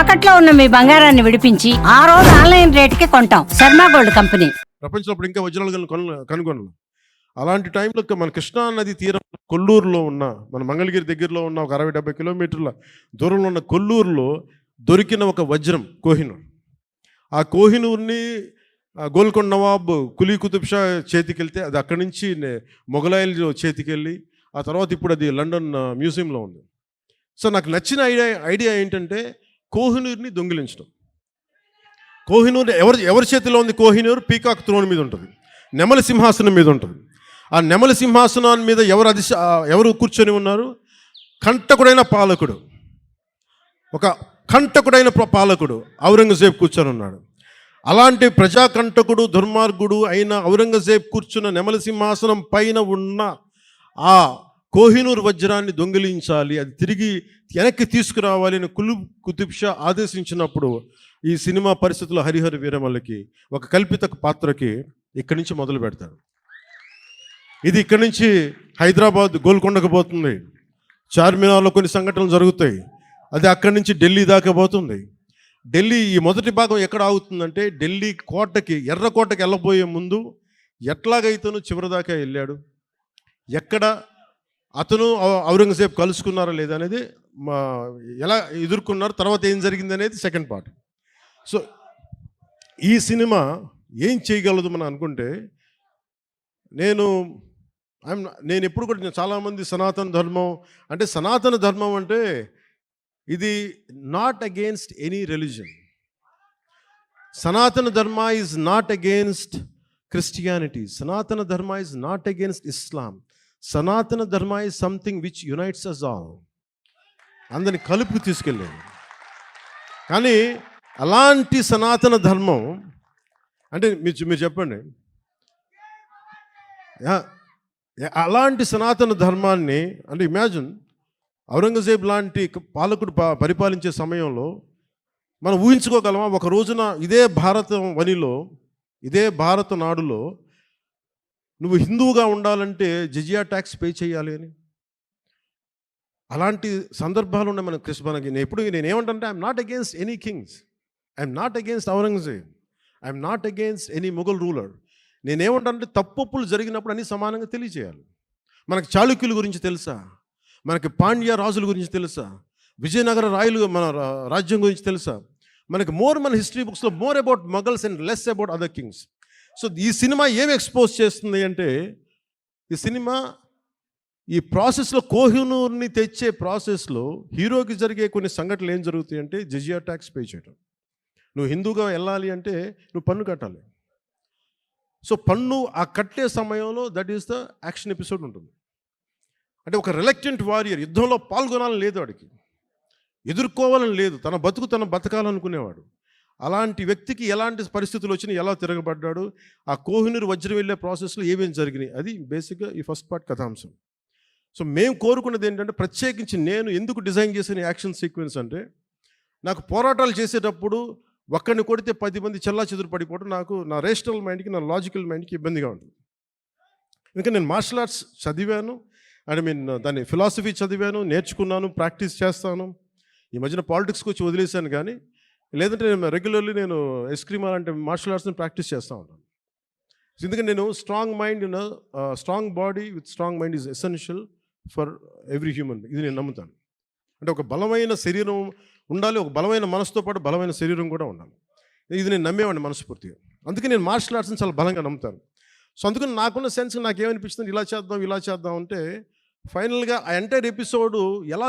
తాకట్లో ఉన్న మీ బంగారాన్ని విడిపించి ఆ రోజు ఆన్లైన్ రేటుకి కొంటాం. Sharma gold company. ప్రపంచంలో ఇప్పుడు ఇంకా వజ్రాలు కనుగొనలు. అలాంటి టైంలో మన కృష్ణా నది తీరం కొల్లూరులో ఉన్న, మన మంగళగిరి దగ్గరలో ఉన్న ఒక 60-70 కిలోమీటర్ల దూరంలో ఉన్న కొల్లూరులో దొరికిన ఒక వజ్రం కోహినూర్. ఆ కోహినూర్ని గోల్కొండ నవాబ్ కులీ కుతుబ్ షా చేతికి వెళ్తే అది అక్కడి నుంచి మొఘలాయిల చేతికి వెళ్ళి ఆ తర్వాత ఇప్పుడు అది లండన్ మ్యూజియంలో ఉంది. సో నాకు నచ్చిన ఐడియా ఏంటంటే కోహినూర్ని దొంగిలించడం. కోహినూర్ ఎవరి చేతిలో ఉంది? కోహినూర్ పీకాక్ త్రోన్ మీద ఉంటుంది, నెమలి సింహాసనం మీద ఉంటుంది. ఆ నెమలి సింహాసనం మీద ఎవరు కూర్చొని ఉన్నారు? కంటకుడైన పాలకుడు, ఒక కంటకుడైన పాలకుడు ఔరంగజేబ్ కూర్చొని ఉన్నాడు. అలాంటి ప్రజాకంటకుడు దుర్మార్గుడు అయిన ఔరంగజేబ్ కూర్చున్న నెమలి సింహాసనం పైన ఉన్న ఆ కోహినూర్ వజ్రాన్ని దొంగిలించాలి, అది తిరిగి వెనక్కి తీసుకురావాలి అని కులీ కుతుబ్ షా ఆదేశించినప్పుడు ఈ సినిమా పరిస్థితుల్లో హరిహర వీరమల్లకి ఒక కల్పిత పాత్రకి ఇక్కడి నుంచి మొదలు పెడతాడు. ఇది ఇక్కడి నుంచి హైదరాబాద్ గోల్కొండకు పోతుంది, చార్మినార్లో కొన్ని సంఘటనలు జరుగుతాయి, అది అక్కడి నుంచి ఢిల్లీ దాకా పోతుంది. ఢిల్లీ ఈ మొదటి భాగం ఎక్కడ ఆగుతుందంటే ఢిల్లీ కోటకి, ఎర్రకోటకి వెళ్ళబోయే ముందు ఎట్లాగైతేనూ చివరి దాకా వెళ్ళాడు, ఎక్కడ అతను ఔరంగజేబ్ కలుసుకున్నారా లేదా అనేది, ఎలా ఎదుర్కొన్నారు, తర్వాత ఏం జరిగింది అనేది సెకండ్ పార్ట్. సో ఈ సినిమా ఏం చేయగలదు మనం అనుకుంటే, నేను ఎప్పుడు కూడా చాలామంది సనాతన ధర్మం అంటే ఇది నాట్ అగేన్స్ట్ ఎనీ రిలీజన్. సనాతన Dharma is not against Christianity, సనాతన Dharma is not against Islam. Sanatana Dharma is something which unites us all, అందరిని కలుపుకు తీసుకెళ్ళేది. కానీ అలాంటి సనాతన ధర్మం అంటే మీరు చెప్పండి, అలాంటి సనాతన ధర్మాన్ని అంటే ఇమాజిన్ ఔరంగజేబ్ లాంటి పాలకుడు పరిపాలించే సమయంలో మనం ఊహించుకోగలమా? ఒక రోజున ఇదే భారత వనిలో, ఇదే భారత నాడులో నువ్వు హిందువుగా ఉండాలంటే జిజియా ట్యాక్స్ పే చేయాలి అని. అలాంటి సందర్భాలు ఉన్నాయి మనకి. నేనేమంటే I'm not against any kings, I'm not against Aurangzeb, I'm not against any Mughal ruler. నేనేమంటానంటే తప్పులు జరిగినప్పుడు అన్నీ సమానంగా తెలియజేయాలి. మనకు చాళుక్యుల గురించి తెలుసా? మనకి పాండ్య రాజుల గురించి తెలుసా? విజయనగర రాయలు మన రాజ్యం గురించి తెలుసా? మనకి మన హిస్టరీ బుక్స్లో more about Mughals and less about other Kings. So ఈ సినిమా ఏమి ఎక్స్పోజ్ చేస్తుంది అంటే, ఈ సినిమా ఈ ప్రాసెస్లో కోహినూర్ని తెచ్చే ప్రాసెస్లో హీరోకి జరిగే కొన్ని సంఘటనలు ఏం జరుగుతాయి అంటే, జిజియా ట్యాక్స్ పే చేయడం. నువ్వు హిందూగా వెళ్ళాలి అంటే నువ్వు పన్ను కట్టాలి. సో పన్ను ఆ కట్టే సమయంలో that is the action episode ఉంటుంది. అంటే ఒక రిలక్టెంట్ వారియర్, యుద్ధంలో పాల్గొనాలని లేదు వాడికి, ఎదుర్కోవాలని లేదు, తన బతకాలనుకునేవాడు. అలాంటి వ్యక్తికి ఎలాంటి పరిస్థితులు వచ్చినా ఎలా తిరగబడ్డాడు, ఆ కోహినూర్ వజ్రం వెళ్ళే ప్రాసెస్లో ఏమేమి జరిగినాయి, అది బేసిక్గా ఈ ఫస్ట్ పార్ట్ కథాంశం. సో మేము కోరుకున్నది ఏంటంటే, ప్రత్యేకించి నేను ఎందుకు డిజైన్ చేసిన యాక్షన్ సీక్వెన్స్ అంటే, నాకు పోరాటాలు చేసేటప్పుడు ఒక్కడిని కొడితే 10 మంది చెల్లా చెదురు పడిపోవడం నాకు, నా రేషనల్ మైండ్కి, నా లాజికల్ మైండ్కి ఇబ్బందిగా ఉంటుంది. ఇంకా నేను మార్షల్ ఆర్ట్స్ చదివాను, దాన్ని ఫిలాసఫీ చదివాను, నేర్చుకున్నాను, ప్రాక్టీస్ చేస్తాను. ఈ మధ్యన పాలిటిక్స్కి వచ్చి వదిలేశాను, కానీ లేదంటే నేను రెగ్యులర్లీ ఎస్క్రీమ్ అంటే మార్షల్ ఆర్ట్స్ని ప్రాక్టీస్ చేస్తూ ఉంటాను. ఎందుకంటే నేను strong body with strong mind is essential for every human. ఇది నేను నమ్ముతాను. అంటే ఒక బలమైన శరీరం ఉండాలి, ఒక బలమైన మనసుతో పాటు బలమైన శరీరం కూడా ఉండాలి. ఇది నేను నమ్మేవాడిని మనస్ఫూర్తిగా. అందుకే నేను మార్షల్ ఆర్ట్స్ని చాలా బలంగా నమ్ముతాను. సో అందుకని నాకున్న సెన్స్ నాకేమనిపిస్తుంది, ఇలా చేద్దాం అంటే ఫైనల్గా ఆ ఎంటైర్ ఎపిసోడ్ ఎలా